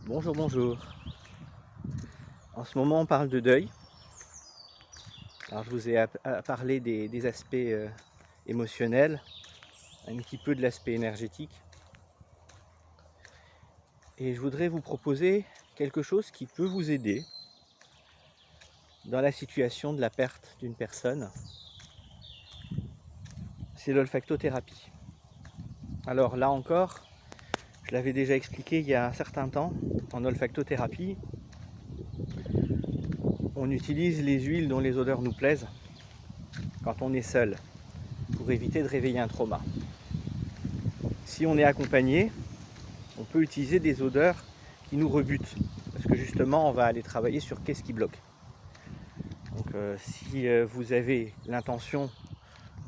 Bonjour, bonjour. En ce moment, on parle de deuil. Alors, je vous ai parlé des aspects émotionnels, un petit peu de l'aspect énergétique. Et je voudrais vous proposer quelque chose qui peut vous aider dans la situation de la perte d'une personne. C'est l'olfactothérapie. Alors là encore, je l'avais déjà expliqué il y a un certain temps, en olfactothérapie, on utilise les huiles dont les odeurs nous plaisent quand on est seul, pour éviter de réveiller un trauma. Si on est accompagné, on peut utiliser des odeurs qui nous rebutent, parce que justement on va aller travailler sur qu'est-ce qui bloque. Donc si vous avez l'intention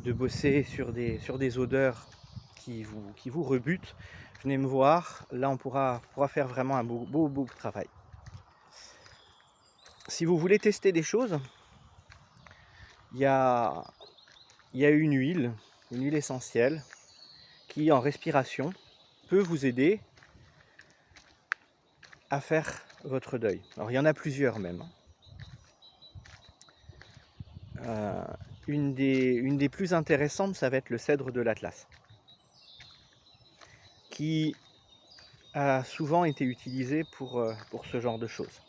de bosser sur des odeurs qui vous rebutent, venez me voir, là on pourra faire vraiment un beau travail. Si vous voulez tester des choses, il y a une huile essentielle qui en respiration peut vous aider à faire votre deuil. Alors il y en a plusieurs même. Une des plus intéressantes, ça va être le cèdre de l'Atlas, qui a souvent été utilisé pour ce genre de choses.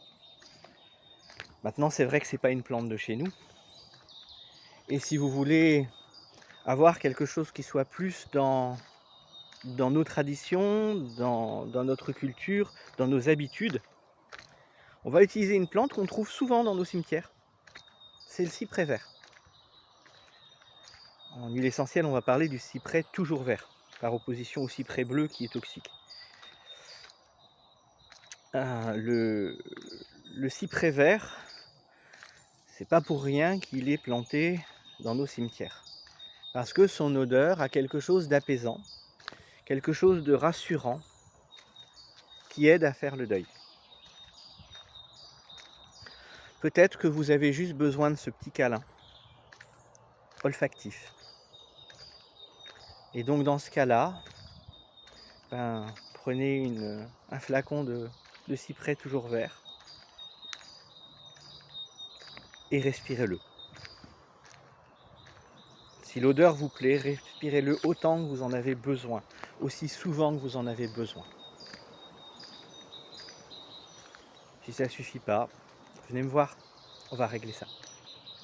Maintenant, c'est vrai que c'est pas une plante de chez nous. Et si vous voulez avoir quelque chose qui soit plus dans nos traditions, dans notre culture, dans nos habitudes, on va utiliser une plante qu'on trouve souvent dans nos cimetières. C'est le cyprès vert. En huile essentielle, on va parler du cyprès toujours vert, par opposition au cyprès bleu qui est toxique. Le cyprès vert, c'est pas pour rien qu'il est planté dans nos cimetières. Parce que son odeur a quelque chose d'apaisant, quelque chose de rassurant, qui aide à faire le deuil. Peut-être que vous avez juste besoin de ce petit câlin olfactif. Et donc dans ce cas-là, prenez un flacon de cyprès toujours vert et respirez-le. Si l'odeur vous plaît, respirez-le autant que vous en avez besoin, aussi souvent que vous en avez besoin. Si ça ne suffit pas, venez me voir, on va régler ça.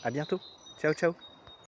À bientôt, ciao ciao.